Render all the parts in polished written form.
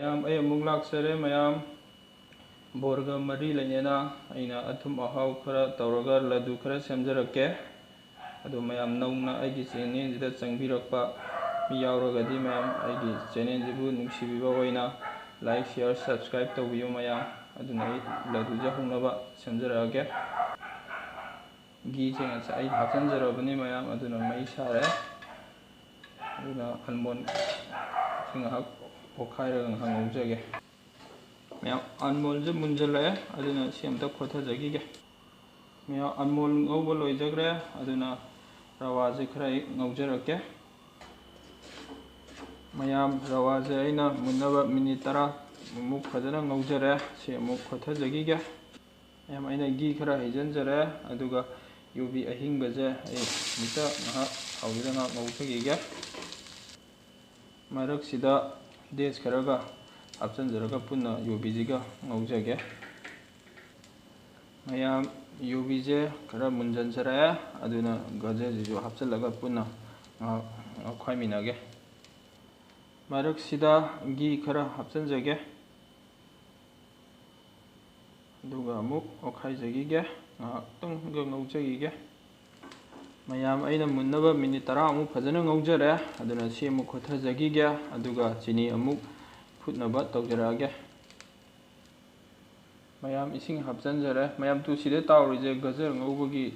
ꯃꯌꯥꯝ ꯑꯩ ꯑꯃꯨꯛ ꯂꯥꯛꯆꯔꯦ ꯃꯌꯥꯝ ꯕꯣꯔꯒ ꯃꯔꯤ ꯂꯩꯅꯅ ꯑꯩꯅ ꯑꯊꯨꯝ ꯑꯍꯥꯎ ꯈꯔ ꯇꯧꯔꯒ ꯂꯗꯨ ꯈꯔ ꯁꯦꯝꯖꯔꯛꯀꯦ ꯑꯗꯨ ꯃꯌꯥꯝ ꯅꯧꯅ ꯑꯩꯒꯤ ꯆꯦꯅꯦꯜꯁꯤꯗ ꯆꯪꯕꯤꯔꯛꯄ ꯃꯤ ꯌꯥꯎꯔꯒꯗꯤ ꯃꯌꯥꯝ ꯑꯩꯒꯤ ꯆꯦꯅꯦꯜꯁꯤꯕꯨ ꯅꯨꯡꯁꯤꯕꯤꯕ ꯑꯣꯏꯅ ꯂꯥꯏꯛ ꯁꯤꯌꯔ ꯁꯕꯁꯀ꯭ꯔꯥꯏꯕ ꯇꯧꯕꯤꯌꯨ ꯃꯌꯥꯝ ꯑꯗꯨꯅ ꯑꯩ ꯂꯗꯨꯁꯦ ꯍꯧꯅꯕ ꯁꯦꯝꯖꯔꯛꯑꯒꯦ ꯘꯤꯁꯦ ꯉꯁꯥꯏ ꯑꯩ ꯍꯥꯞꯆꯤꯟꯖꯔꯕꯅꯤ ꯃꯌꯥꯝ ꯑꯗꯨꯅ ꯃꯩ ꯁꯥꯔꯦ ꯑꯗꯨꯅ ꯑꯜꯃꯣꯟ ꯉꯥꯏꯍꯥꯛ ꯑꯣꯠꯈꯥꯏꯔꯒ ꯉꯥꯏꯍꯥꯛ ꯉꯧꯖꯒꯦ ꯃꯌꯥꯝ ꯑꯜꯃꯣꯟꯁꯦ ꯃꯨꯟꯖꯜꯂꯛꯑꯦ ꯑꯗꯨꯅ ꯁꯤ ꯑꯝꯇ ꯈꯣꯊꯖꯈꯤꯒꯦ ꯃꯌꯥꯝ ꯑꯜꯃꯣꯟ ꯉꯧꯕ ꯂꯣꯏꯖꯈ꯭ꯔꯦ ꯑꯗꯨꯅ ꯔꯋꯥꯁꯦ ꯈꯔ ꯑꯩ ꯉꯧꯖꯔꯛꯀꯦ ꯃꯌꯥꯝ ꯔꯋꯥꯁꯦ ꯑꯩꯅ ꯃꯨꯟꯅꯕ ꯃꯤꯅꯤꯠ 10 ꯐꯖꯅ ꯉꯧꯖꯔꯦ ꯁꯤ ꯑꯃꯨꯛ ꯈꯣꯊꯖꯈꯤꯒꯦ ꯃꯌꯥꯝ ꯑꯩꯅ ꯘꯤ ꯈꯔ ꯍꯩꯖꯤꯟꯖꯔꯦ ꯑꯗꯨꯒ ꯌꯨꯕꯤ ꯑꯍꯤꯡꯕꯁꯦ ꯑꯩ ꯑꯃꯨꯛꯇ ꯉꯥꯏꯍꯥꯛ ꯊꯥꯎꯁꯤꯗ ꯉꯥꯏꯍꯥꯛ ꯉꯧꯖꯈꯤꯒꯦ ꯃꯔꯛꯁꯤꯗ ꯗꯦꯁ ꯈꯔꯒ ꯍꯥꯞꯆꯤꯟꯖꯔꯒ ꯄꯨꯟꯅ ꯌꯨꯕꯤꯁꯤꯒ ꯉꯧꯖꯒꯦ ꯃꯌꯥꯝ ꯌꯨꯕꯤꯁꯦ ꯈꯔ ꯃꯨꯟꯖꯟꯖꯔꯛꯑꯦ ꯑꯗꯨꯅ ꯒꯖꯔꯁꯤꯁꯨ ꯍꯥꯞꯆꯤꯜꯂꯒ ꯄꯨꯟꯅ ꯉꯥꯏꯍꯥꯛ ꯉꯧꯈꯥꯏꯃꯤꯟꯅꯒꯦ ꯃꯔꯛꯁꯤꯗ ꯘꯤ ꯈꯔ ꯍꯥꯞꯆꯤꯟꯖꯒꯦ ꯑꯗꯨꯒ ꯑꯃꯨꯛ ꯑꯣꯠꯈꯥꯏꯖꯈꯤꯒꯦ ꯉꯥꯏꯍꯥꯛꯇꯪꯒ ꯉꯧꯖꯈꯤꯒꯦ ꯃꯌꯥꯝ ꯑꯩꯅ ꯃꯨꯟꯅꯕ ꯃꯤꯅꯤꯠ 10 ꯐꯖꯅ ꯉꯧꯖꯔꯦ ꯑꯗꯨꯅ ꯁꯤ ꯑꯃꯨꯛ ꯈꯣꯊꯖꯈꯤꯒꯦ ꯑꯗꯨꯒ ꯆꯤꯅꯤ ꯑꯃꯨꯛ ꯐꯨꯠꯅꯕ ꯇꯧꯖꯔꯛꯑꯒꯦ ꯃꯌꯥꯝ ꯏꯁꯤꯡ ꯍꯥꯞꯆꯤꯟꯖꯔꯦ ꯃꯌꯥꯝ ꯁꯤꯗ ꯇꯥꯎꯔꯤꯁꯦ ꯒꯖꯔ ꯉꯧꯕꯒꯤ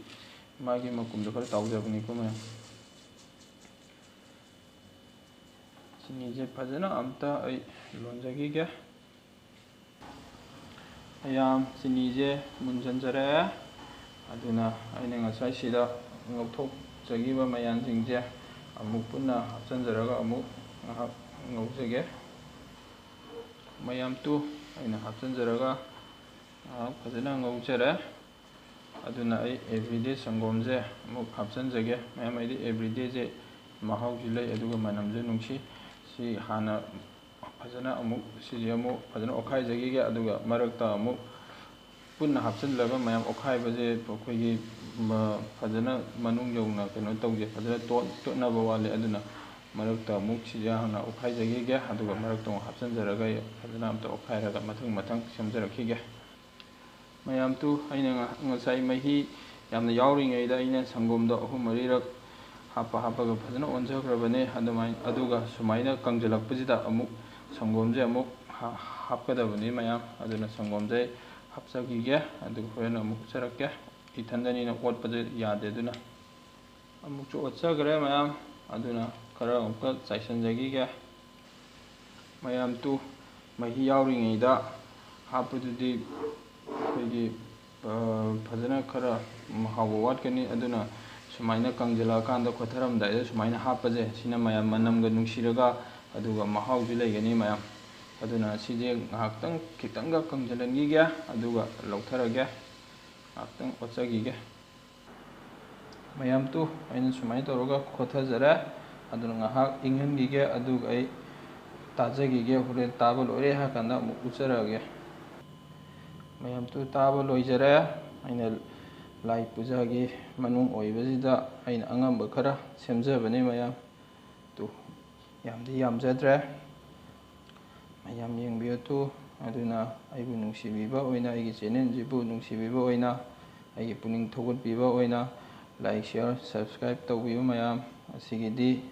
ꯃꯥꯒꯤ ꯃꯀꯨꯝꯗꯣ ꯈꯔ ꯇꯥꯎꯖꯕꯅꯤꯀꯣ ꯃꯌꯥꯝ ꯆꯤꯅꯤꯁꯦ ꯐꯖꯅ ꯑꯝꯇ ꯑꯩ ꯂꯣꯟꯖꯈꯤꯒꯦ ꯃꯌꯥꯝ ꯆꯤꯅꯤꯁꯦ ꯃꯨꯟꯖꯟꯖꯔꯛꯑꯦ ꯑꯗꯨꯅ ꯑꯩꯅ ꯉꯁꯥꯏ ꯁꯤꯗ ꯉꯧꯊꯣꯛꯆꯈꯤꯕ ꯃꯌꯥꯝꯁꯤꯡꯁꯦ ꯑꯃꯨꯛ ꯄꯨꯟꯅ ꯍꯥꯞꯆꯤꯟꯖꯔꯒ ꯑꯃꯨꯛ ꯉꯥꯏꯍꯥꯛ ꯉꯧꯖꯒꯦ ꯃꯌꯥꯝ ꯑꯩꯅ ꯍꯥꯞꯆꯤꯟꯖꯔꯒ ꯉꯥꯏꯍꯥꯛ ꯐꯖꯅ ꯉꯧꯖꯔꯦ ꯑꯗꯨꯅ ꯑꯩ ꯑꯦꯕ꯭ꯔꯤꯗꯦ ꯁꯪꯒꯣꯝꯁꯦ ꯑꯃꯨꯛ ꯍꯥꯞꯆꯤꯟꯖꯒꯦ ꯃꯌꯥꯝ ꯑꯩꯗꯤ ꯑꯦꯕ꯭ꯔꯤꯗꯦꯁꯦ ꯃꯍꯥꯎꯁꯨ ꯂꯩ ꯑꯗꯨꯒ ꯃꯅꯝꯁꯨ ꯅꯨꯡꯁꯤ ꯁꯤ ꯍꯥꯟꯅ ꯐꯖꯅ ꯁꯤꯁꯦ ꯑꯃꯨꯛ ꯐꯖꯅ ꯑꯣꯠꯈꯥꯏꯖꯈꯤꯒꯦ ꯑꯗꯨꯒ ꯃꯔꯛꯇ ꯑꯃꯨꯛ ꯄꯨꯟꯅ ꯍꯥꯞꯆꯤꯜꯂꯒ ꯃꯌꯥꯝ ꯑꯣꯠꯈꯥꯏꯕꯁꯦ ꯑꯩꯈꯣꯏꯒꯤ ꯐꯖꯅ ꯃꯅꯨꯡ ꯌꯧꯅ ꯀꯩꯅꯣ ꯇꯧꯖꯦ ꯐꯖꯅ ꯇꯣꯠꯅꯕ ꯋꯥꯠꯂꯦ ꯑꯗꯨꯅ ꯃꯔꯛꯇ ꯑꯃꯨꯛ ꯁꯤꯁꯦ ꯍꯥꯟꯅ ꯑꯣꯠꯈꯥꯏꯖꯈꯤꯒꯦ ꯑꯗꯨꯒ ꯃꯔꯛꯇ ꯑꯃꯨꯛ ꯍꯥꯞꯆꯤꯟꯖꯔꯒ ꯐꯖꯅ ꯑꯝꯇ ꯑꯣꯠꯈꯥꯏꯔꯒ ꯃꯊꯪ ꯁꯦꯝꯖꯔꯛꯈꯤꯒꯦ ꯃꯌꯥꯝ ꯑꯩꯅ ꯉꯁꯥꯏ ꯃꯍꯤ ꯌꯥꯝꯅ ꯌꯥꯎꯔꯤꯉꯩꯗ ꯑꯩꯅ ꯁꯪꯒꯣꯝꯗꯣ 3-4ꯔꯛ ꯍꯥꯞꯄꯒ ꯐꯖꯅ ꯑꯣꯟꯖꯈ꯭ꯔꯕꯅꯦ ꯑꯗꯨꯒ ꯁꯨꯃꯥꯏꯅ ꯀꯪꯁꯤꯜꯂꯛꯄꯁꯤꯗ ꯑꯃꯨꯛ ꯁꯪꯒꯣꯝꯁꯦ ꯑꯃꯨꯛ ꯍꯥꯞꯀꯗꯕꯅꯤ ꯃꯌꯥꯝ ꯑꯗꯨꯅ ꯁꯪꯒꯣꯝꯁꯦ ꯍꯥꯞꯆꯈꯤꯒꯦ ꯑꯗꯨꯒ ꯍꯣꯔꯦꯟ ꯑꯃꯨꯛ ꯎꯠꯆꯔꯛꯀꯦ ꯏꯊꯟꯗꯅꯤꯅ ꯑꯣꯠꯄꯁꯦ ꯌꯥꯗꯦ ꯑꯗꯨꯅ ꯑꯃꯨꯛꯁꯨ ꯑꯣꯠꯆꯈ꯭ꯔꯦ ꯃꯌꯥꯝ ꯑꯗꯨꯅ ꯈꯔ ꯑꯃꯨꯛꯀ ꯆꯥꯏꯁꯤꯟꯖꯈꯤꯒꯦ ꯃꯌꯥꯝ ꯃꯍꯤ ꯌꯥꯎꯔꯤꯉꯩꯗ ꯍꯥꯞꯄꯗꯨꯗꯤ ꯑꯩꯈꯣꯏꯒꯤ ꯐꯖꯅ ꯈꯔ ꯍꯥꯎꯕ ꯋꯥꯠꯀꯅꯤ ꯑꯗꯨꯅ ꯁꯨꯃꯥꯏꯅ ꯀꯪꯁꯤꯜꯂꯛꯑꯀꯥꯟꯗ ꯈꯣꯊꯔꯝꯗꯥꯏꯗ ꯁꯨꯃꯥꯏꯅ ꯍꯥꯞꯄꯁꯦ ꯁꯤꯅ ꯃꯌꯥꯝ ꯃꯅꯝꯒ ꯅꯨꯡꯁꯤꯔꯒ ꯑꯗꯨꯒ ꯃꯍꯥꯎꯁꯨ ꯂꯩꯒꯅꯤ ꯃꯌꯥꯝ ꯑꯗꯨꯅ ꯁꯤꯁꯦ ꯉꯥꯏꯍꯥꯛꯇꯪ ꯈꯤꯇꯪꯒ ꯀꯪꯁꯤꯜꯍꯟꯈꯤꯒꯦ ꯑꯗꯨꯒ ꯂꯧꯊꯔꯒꯦ ꯉꯥꯏꯍꯥꯛꯇꯪ ꯑꯣꯠꯆꯈꯤꯒꯦ ꯃꯌꯥꯝ ꯑꯩꯅ ꯁꯨꯃꯥꯏꯅ ꯇꯧꯔꯒ ꯈꯣꯊꯖꯔꯦ ꯑꯗꯨꯅ ꯉꯥꯏꯍꯥꯛ ꯏꯪꯍꯟꯈꯤꯒꯦ ꯑꯗꯨꯒ ꯑꯩ ꯇꯥꯖꯈꯤꯒꯦ ꯍꯣꯔꯦꯟ ꯇꯥꯕ ꯂꯣꯏꯔꯦ ꯍꯥꯏꯔ ꯀꯥꯟꯗ ꯑꯃꯨꯛ ꯎꯠꯆꯔꯛꯑꯒꯦ ꯃꯌꯥꯝ ꯇꯥꯕ ꯂꯣꯏꯖꯔꯦ ꯑꯩꯅ ꯂꯥꯏ ꯄꯨꯖꯥꯒꯤ ꯃꯅꯨꯡ ꯑꯣꯏꯕꯁꯤꯗ ꯑꯩꯅ ꯑꯉꯝꯕ ꯈꯔ ꯁꯦꯝꯖꯕꯅꯤ ꯃꯌꯥꯝ ꯌꯥꯝꯗꯤ ꯌꯥꯝꯖꯗ꯭ꯔꯦ ꯃꯌꯥꯝ ꯌꯦꯡꯕꯤꯌꯨ ꯑꯗꯨꯅ ꯑꯩꯕꯨ ꯅꯨꯡꯁꯤꯕꯤꯕ ꯑꯣꯏꯅ ꯑꯩꯒꯤ ꯆꯦꯅꯦꯜꯁꯤꯕꯨ ꯅꯨꯡꯁꯤꯕꯤꯕ ꯑꯣꯏꯅ ꯑꯩꯒꯤ ꯄꯨꯛꯅꯤꯡ ꯊꯧꯒꯠꯄꯤꯕ ꯑꯣꯏꯅ ꯂꯥꯏꯛ ꯁꯤꯌꯔ ꯁꯕꯁꯀ꯭ꯔꯥꯏꯕ ꯇꯧꯕꯤꯌꯨ ꯃꯌꯥꯝ ꯑꯁꯤꯒꯤꯗꯤ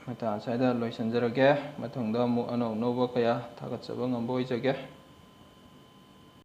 ꯃꯇꯥꯡ ꯑꯁ꯭ꯋꯥꯏꯗ ꯂꯣꯏꯁꯤꯟꯖꯔꯒꯦ ꯃꯊꯪꯗ ꯑꯃꯨꯛ ꯑꯅꯧ ꯑꯅꯧꯕ ꯀꯌꯥ ꯊꯥꯒꯠꯆꯕ ꯉꯝꯕ ꯑꯣꯏꯖꯒꯦ